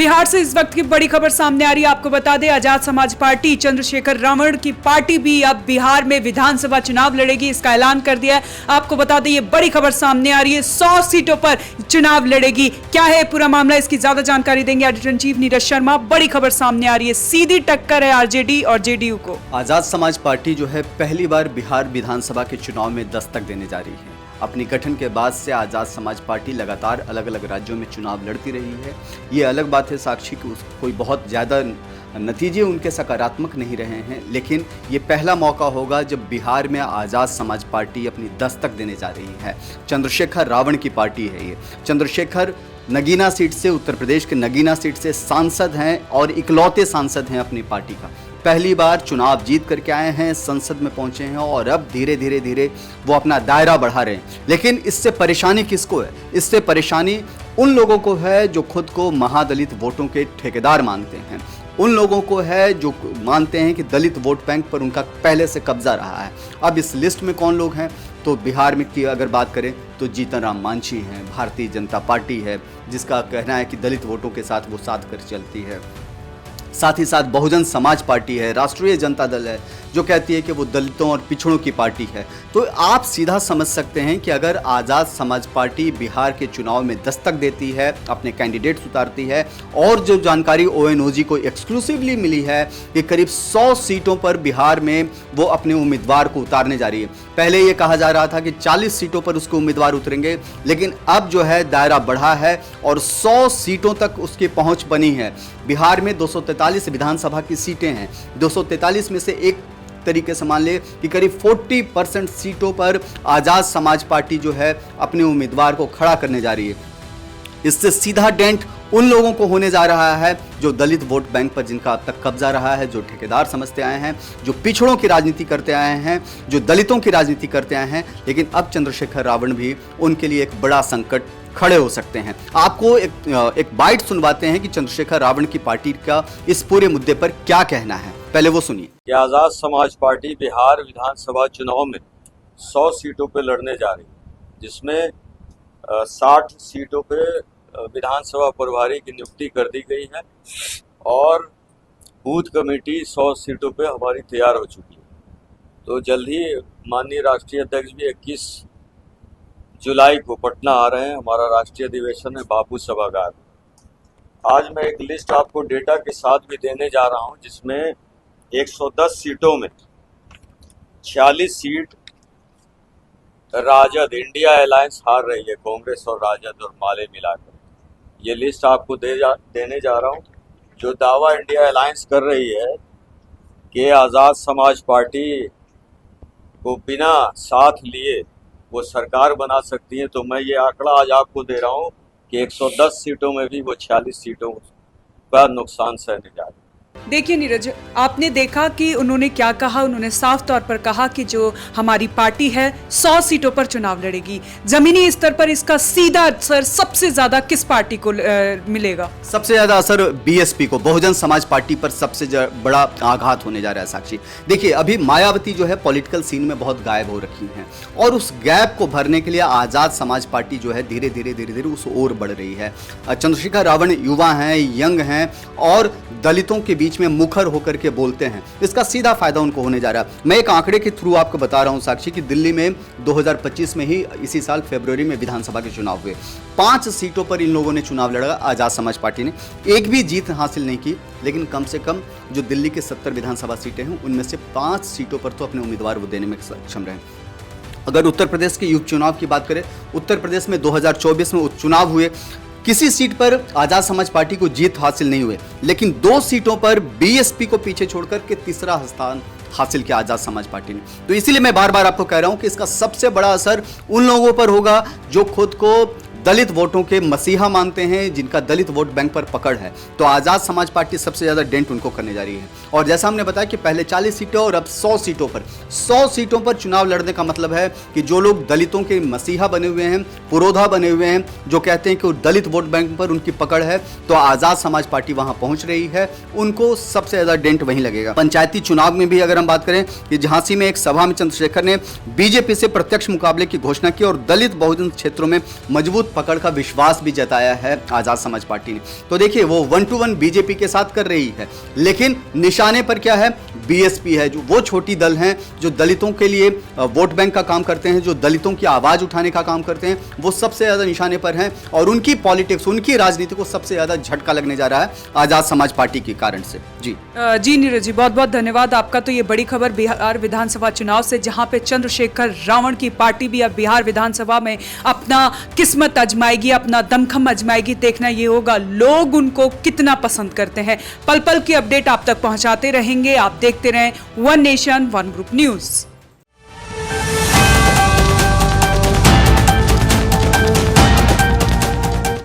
बिहार से इस वक्त की बड़ी खबर सामने आ रही है। आपको बता दें, आजाद समाज पार्टी चंद्रशेखर रावण की पार्टी भी अब बिहार में विधानसभा चुनाव लड़ेगी, इसका ऐलान कर दिया है। आपको बता दें, ये बड़ी खबर सामने आ रही है, 100 सीटों पर चुनाव लड़ेगी। क्या है पूरा मामला, इसकी ज्यादा जानकारी देंगे editor in chief Neeraj Sharma. बड़ी खबर सामने आ रही है, सीधी टक्कर है आरजेडी और जेडीयू को। आजाद समाज पार्टी जो है पहली बार बिहार विधानसभा के चुनाव में दस्तक देने जा रही है। अपनी गठन के बाद से आजाद समाज पार्टी लगातार अलग अलग राज्यों में चुनाव लड़ती रही है। ये अलग बात है साक्षी कि कोई बहुत ज़्यादा नतीजे उनके सकारात्मक नहीं रहे हैं, लेकिन ये पहला मौका होगा जब बिहार में आज़ाद समाज पार्टी अपनी दस्तक देने जा रही है। चंद्रशेखर रावण की पार्टी है ये। चंद्रशेखर नगीना सीट से, उत्तर प्रदेश के नगीना सीट से सांसद हैं और इकलौते सांसद हैं अपनी पार्टी का। पहली बार चुनाव जीत करके आए हैं, संसद में पहुंचे हैं और अब धीरे धीरे वो अपना दायरा बढ़ा रहे हैं। लेकिन इससे परेशानी किसको है? इससे परेशानी उन लोगों को है जो खुद को महादलित वोटों के ठेकेदार मानते हैं, उन लोगों को है जो मानते हैं कि दलित वोट बैंक पर उनका पहले से कब्जा रहा है। अब इस लिस्ट में कौन लोग हैं? तो बिहार में की अगर बात करें तो जीतन राम मांझी हैं, भारतीय जनता पार्टी है जिसका कहना है कि दलित वोटों के साथ वो साथ कर चलती है। साथ ही साथ बहुजन समाज पार्टी है, राष्ट्रीय जनता दल है जो कहती है कि वो दलितों और पिछड़ों की पार्टी है। तो आप सीधा समझ सकते हैं कि अगर आज़ाद समाज पार्टी बिहार के चुनाव में दस्तक देती है, अपने कैंडिडेट्स उतारती है, और जो जानकारी ओएनओजी को एक्सक्लूसिवली मिली है कि करीब 100 सीटों पर बिहार में वो अपने उम्मीदवार को उतारने जा रही है। पहले ये कहा जा रहा था कि 40 सीटों पर उसके उम्मीदवार उतरेंगे, लेकिन अब जो है दायरा बढ़ा है और 100 सीटों तक उसकी पहुंच बनी है। बिहार में 243 विधानसभा की सीटें हैं। 243 में से एक तरीके से मान ले कि करीब 40% सीटों पर आजाद समाज पार्टी जो है अपने उम्मीदवार को खड़ा करने जा रही है। इससे सीधा डेंट उन लोगों को होने जा रहा है जो दलित वोट बैंक पर जिनका अब तक कब्जा रहा है, जो ठेकेदार समझते आए हैं, जो पिछड़ों की राजनीति करते आए हैं, जो दलितों की राजनीति करते आए हैं। लेकिन अब चंद्रशेखर रावण भी उनके लिए एक बड़ा संकट खड़े हो सकते हैं। आपको एक बाइट सुनवाते हैं कि चंद्रशेखर रावण की पार्टी का इस पूरे मुद्दे पर क्या कहना है, पहले वो सुनिए। कि आजाद समाज पार्टी बिहार विधानसभा चुनाव में 100 सीटों पे लड़ने जा रही है, जिसमें 60 सीटों पे विधानसभा प्रभारी की नियुक्ति कर दी गई है और बूथ कमेटी 100 सीटों पे हमारी तैयार हो चुकी है। तो जल्द ही माननीय राष्ट्रीय अध्यक्ष भी 21 जुलाई को पटना आ रहे हैं। हमारा राष्ट्रीय अधिवेशन है बापू सभागार। आज मैं एक लिस्ट आपको डेटा के साथ भी देने जा रहा हूं, जिसमें 110 सीटों में 46 सीट राजद इंडिया अलायंस हार रही है, कांग्रेस और राजद और माले मिलाकर। ये लिस्ट आपको देने जा रहा हूं। जो दावा इंडिया अलायंस कर रही है कि आज़ाद समाज पार्टी को बिना साथ लिए वो सरकार बना सकती है, तो मैं ये आंकड़ा आज आपको दे रहा हूँ कि 110 सीटों में भी वो 46 सीटों का नुकसान सहने जा रही है। देखिए नीरज, आपने देखा कि उन्होंने क्या कहा। उन्होंने साफ तौर पर कहा कि जो हमारी पार्टी है 100 सीटों पर चुनाव लड़ेगी। जमीनी स्तर पर इसका सीधा असर सबसे ज्यादा किस पार्टी को मिलेगा? सबसे ज्यादा असर बीएसपी को, बहुजन समाज पार्टी पर सबसे बड़ा आघात होने जा रहा है साक्षी। देखिए, अभी मायावती जो है पॉलिटिकल सीन में बहुत गायब हो रखी हैं और उस गैप को भरने के लिए आजाद समाज पार्टी जो है धीरे धीरे उस ओर बढ़ रही है। चंद्रशेखर रावण युवा हैं, यंग हैं और दलितों के बीच में मुखर होकर के बोलते हैं। इसका सीधा फायदा उनको होने जा रहा है। मैं एक आंकड़े के थ्रू आपको बता रहा हूं साक्षी कि दिल्ली में 2025 में ही, इसी साल फरवरी में विधानसभा के चुनाव हुए। 5 सीटों पर इन लोगों ने चुनाव लड़ा। आजाद समाज पार्टी ने एक भी जीत हासिल नहीं की, लेकिन कम से कम जो दिल्ली के 70 विधानसभा सीटें हैं उनमें से 5 सीटों पर तो अपने उम्मीदवार वो देने में सक्षम रहे। अगर उत्तर प्रदेश के उपचुनाव की बात करें, उत्तर प्रदेश में 2024 में उपचुनाव हुए, किसी सीट पर आजाद समाज पार्टी को जीत हासिल नहीं हुए, लेकिन 2 सीटों पर बीएसपी को पीछे छोड़कर के तीसरा स्थान हासिल किया आजाद समाज पार्टी ने। तो इसीलिए मैं बार बार आपको कह रहा हूं कि इसका सबसे बड़ा असर उन लोगों पर होगा जो खुद को दलित वोटों के मसीहा मानते हैं, जिनका दलित वोट बैंक पर पकड़ है। तो आजाद समाज पार्टी सबसे ज्यादा डेंट उनको करने जा रही है। और जैसा हमने बताया कि पहले 40 सीटें और अब 100 सीटों पर चुनाव लड़ने का मतलब है कि जो लोग दलितों के मसीहा बने हुए हैं, पुरोधा बने हुए हैं, जो कहते हैं कि दलित वोट बैंक पर उनकी पकड़ है, तो आजाद समाज पार्टी वहां पहुंच रही है। उनको सबसे ज्यादा डेंट वहीं लगेगा। पंचायती चुनाव में भी अगर हम बात करें कि झांसी में एक सभा में चंद्रशेखर ने बीजेपी से प्रत्यक्ष मुकाबले की घोषणा की और दलित बहुजन क्षेत्रों में मजबूत पकड़ का विश्वास भी जताया है आजाद समाज पार्टी ने। तो देखिए वो 1-to-1 बीजेपी के साथ कर रही है, लेकिन निशाने पर क्या है, बीएसपी है, जो वो छोटी दल हैं जो दलितों के लिए वोट बैंक का काम करते हैं, जो दलितों की आवाज उठाने का काम करते हैं, वो सबसे ज्यादा निशाने पर हैं और उनकी पॉलिटिक्स, उनकी राजनीति को सबसे ज्यादा झटका लगने जा रहा है आजाद समाज पार्टी के कारण से। जी नीरज जी, बहुत बहुत धन्यवाद आपका। तो ये बड़ी खबर बिहार विधानसभा चुनाव से, जहां पे चंद्रशेखर रावण की पार्टी भी अब बिहार विधानसभा में अपना किस्मत आजमाएगी, अपना दमखम आजमाएगी। देखना ये होगा लोग उनको कितना पसंद करते हैं। पल पल की अपडेट आप तक पहुंचाते रहेंगे। आप देखते रहें one nation one group news.